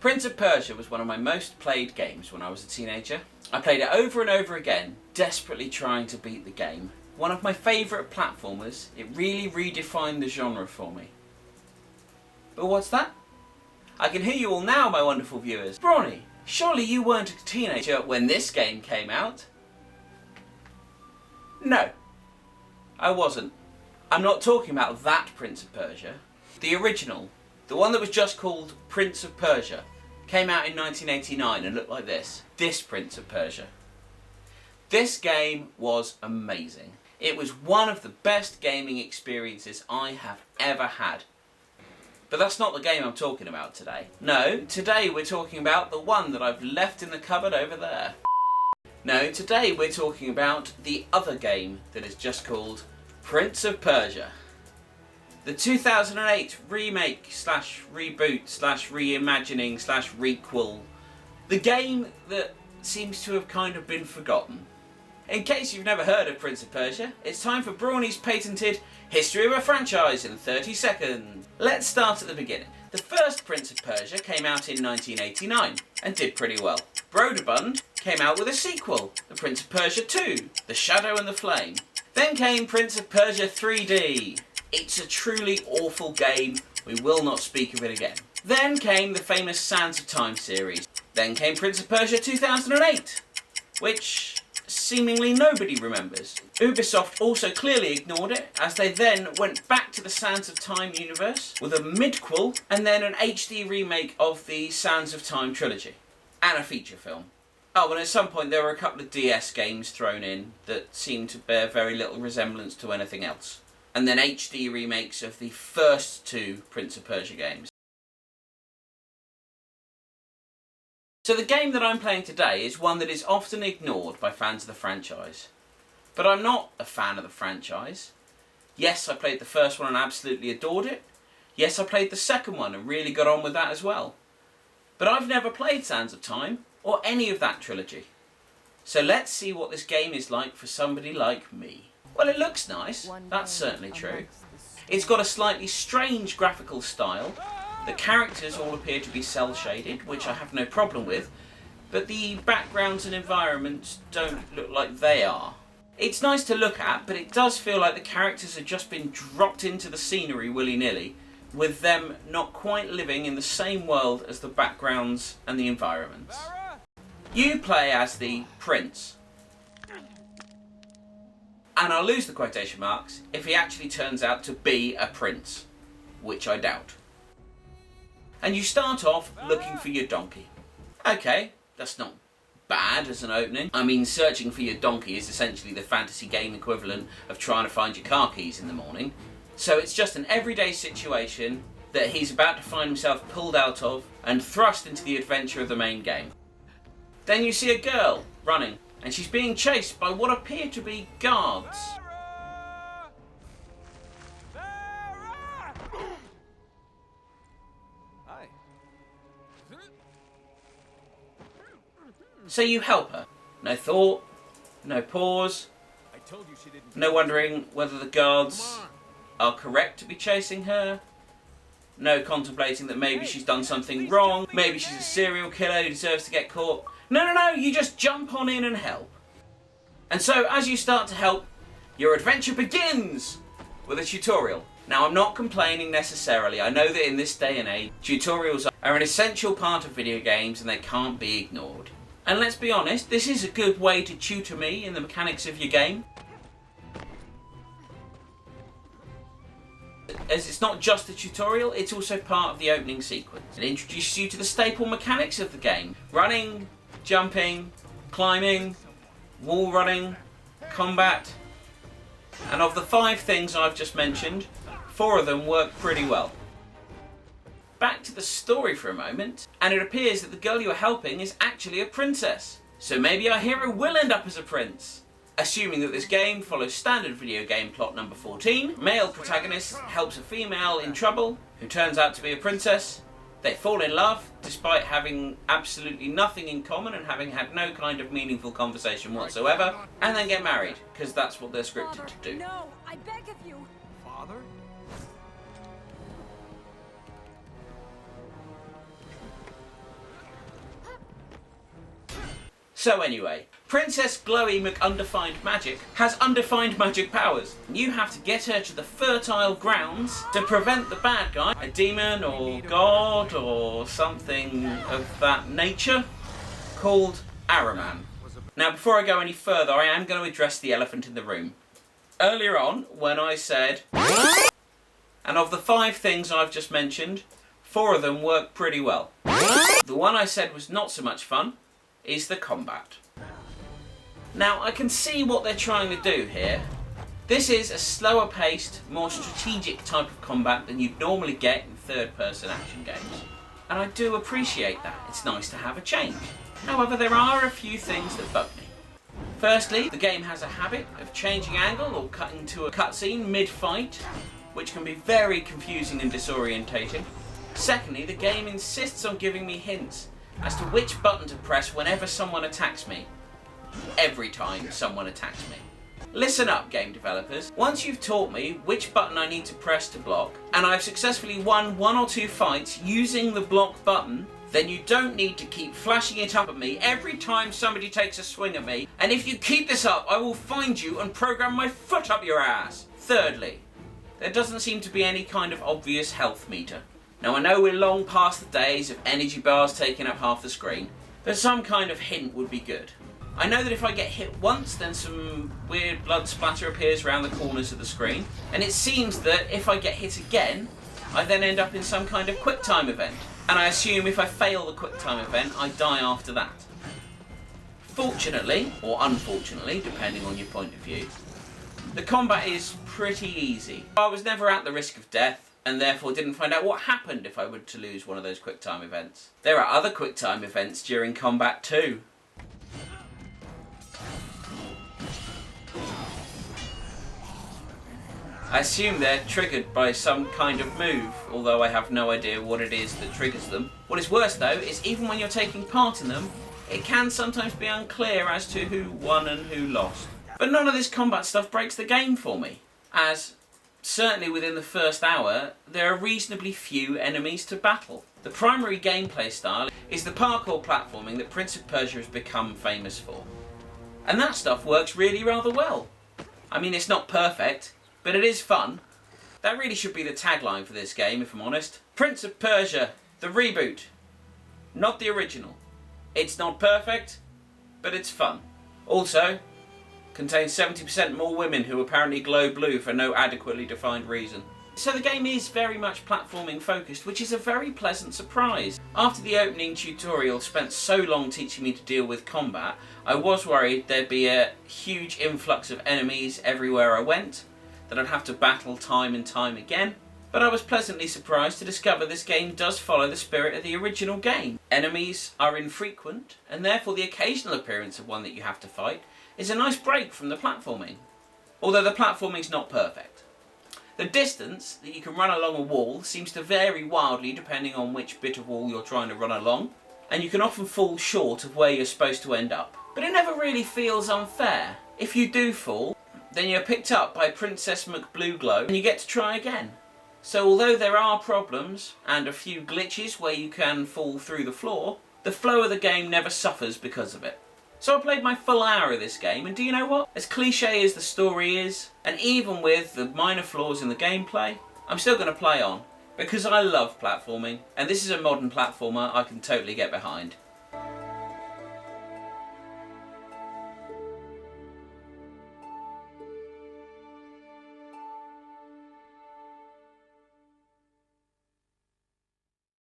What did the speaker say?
Prince of Persia was one of my most played games when I was a teenager. I played it over and over again, desperately trying to beat the game. One of my favourite platformers, it really redefined the genre for me. But what's that? I can hear you all now, my wonderful viewers. Brawny, surely you weren't a teenager when this game came out? No, I wasn't. I'm not talking about that Prince of Persia. The original, the one that was just called Prince of Persia, came out in 1989 and looked like this. This Prince of Persia. This game was amazing. It was one of the best gaming experiences I have ever had. But that's not the game I'm talking about today. No, today we're talking about the one that I've left in the cupboard over there. No, today we're talking about the other game that is just called Prince of Persia. The 2008 remake slash reboot slash reimagining slash requel. The game that seems to have kind of been forgotten. In case you've never heard of Prince of Persia, it's time for Brawny's patented History of a Franchise in 30 seconds. Let's start at the beginning. The first Prince of Persia came out in 1989 and did pretty well. Brodebund came out with a sequel, The Prince of Persia 2, The Shadow and the Flame. Then came Prince of Persia 3D. It's a truly awful game, we will not speak of it again. Then came the famous Sands of Time series. Then came Prince of Persia 2008, which seemingly nobody remembers. Ubisoft also clearly ignored it, as they then went back to the Sands of Time universe with a midquel and then an HD remake of the Sands of Time trilogy. And a feature film. Oh, and at some point there were a couple of DS games thrown in that seemed to bear very little resemblance to anything else. And then HD remakes of the first two Prince of Persia games. So the game that I'm playing today is one that is often ignored by fans of the franchise. But I'm not a fan of the franchise. Yes, I played the first one and absolutely adored it. Yes, I played the second one and really got on with that as well. But I've never played Sands of Time or any of that trilogy. So let's see what this game is like for somebody like me. Well, it looks nice, that's certainly true. It's got a slightly strange graphical style. The characters all appear to be cel-shaded, which I have no problem with, but the backgrounds and environments don't look like they are. It's nice to look at, but it does feel like the characters have just been dropped into the scenery willy-nilly, with them not quite living in the same world as the backgrounds and the environments. You play as the Prince. And I'll lose the quotation marks if he actually turns out to be a prince, which I doubt. And you start off looking for your donkey. Okay, that's not bad as an opening. I mean, searching for your donkey is essentially the fantasy game equivalent of trying to find your car keys in the morning. So it's just an everyday situation that he's about to find himself pulled out of and thrust into the adventure of the main game. Then you see a girl running, and she's being chased by what appear to be guards. So you help her. No thought, no pause, no wondering whether the guards are correct to be chasing her, no contemplating that maybe she's done something wrong, maybe she's a serial killer who deserves to get caught. No, you just jump on in and help. And so as you start to help, your adventure begins with a tutorial. Now, I'm not complaining necessarily. I know that in this day and age, tutorials are an essential part of video games and they can't be ignored. And let's be honest, this is a good way to tutor me in the mechanics of your game. As it's not just a tutorial, it's also part of the opening sequence. It introduces you to the staple mechanics of the game. Running, jumping, climbing, wall running, combat. And of the 5 things I've just mentioned, 4 of them work pretty well. Back to the story for a moment, and it appears that the girl you are helping is actually a princess. So maybe our hero will end up as a prince. Assuming that this game follows standard video game plot number 14, male protagonist helps a female in trouble, who turns out to be a princess. They fall in love, despite having absolutely nothing in common and having had no kind of meaningful conversation whatsoever, and then get married, because that's what they're scripted to do. No, I beg of you. Father? So anyway, Princess Glowy McUndefined Magic has undefined magic powers. You have to get her to the fertile grounds to prevent the bad guy, a demon or god or something of that nature, called Araman. Now before I go any further, I am going to address the elephant in the room. Earlier on, when I said, and of the 5 things I've just mentioned, 4 of them work pretty well. The one I said was not so much fun is the combat. Now I can see what they're trying to do here. This is a slower paced, more strategic type of combat than you'd normally get in third-person action games. And I do appreciate that. It's nice to have a change. However, there are a few things that bug me. Firstly, the game has a habit of changing angle or cutting to a cutscene mid-fight, which can be very confusing and disorientating. Secondly, the game insists on giving me hints as to which button to press whenever someone attacks me. Every time someone attacks me. Listen up, game developers. Once you've taught me which button I need to press to block, and I've successfully won 1 or 2 fights using the block button, then you don't need to keep flashing it up at me every time somebody takes a swing at me, and if you keep this up, I will find you and program my foot up your ass. Thirdly, there doesn't seem to be any kind of obvious health meter. Now I know we're long past the days of energy bars taking up half the screen, but some kind of hint would be good. I know that if I get hit once, then some weird blood splatter appears around the corners of the screen, and it seems that if I get hit again, I then end up in some kind of QuickTime event, and I assume if I fail the QuickTime event, I die after that. Fortunately, or unfortunately, depending on your point of view, the combat is pretty easy. I was never at the risk of death, and therefore didn't find out what happened if I were to lose one of those QuickTime events. There are other QuickTime events during combat too. I assume they're triggered by some kind of move, although I have no idea what it is that triggers them. What is worse though, is even when you're taking part in them, it can sometimes be unclear as to who won and who lost. But none of this combat stuff breaks the game for me, as certainly within the first hour, there are reasonably few enemies to battle. The primary gameplay style is the parkour platforming that Prince of Persia has become famous for. And that stuff works really rather well. I mean, it's not perfect, but it is fun. That really should be the tagline for this game, if I'm honest. Prince of Persia, the reboot. Not the original. It's not perfect, but it's fun. Also, contains 70% more women who apparently glow blue for no adequately defined reason. So the game is very much platforming focused, which is a very pleasant surprise. After the opening tutorial spent so long teaching me to deal with combat, I was worried there'd be a huge influx of enemies everywhere I went, that I'd have to battle time and time again. But I was pleasantly surprised to discover this game does follow the spirit of the original game. Enemies are infrequent, and therefore the occasional appearance of one that you have to fight is a nice break from the platforming. Although the platforming's not perfect. The distance that you can run along a wall seems to vary wildly depending on which bit of wall you're trying to run along, and you can often fall short of where you're supposed to end up. But it never really feels unfair. If you do fall, then you're picked up by Princess McBlueglow and you get to try again. So although there are problems and a few glitches where you can fall through the floor, the flow of the game never suffers because of it. So I played my full hour of this game, and do you know what? As cliche as the story is, and even with the minor flaws in the gameplay, I'm still going to play on, because I love platforming, and this is a modern platformer I can totally get behind.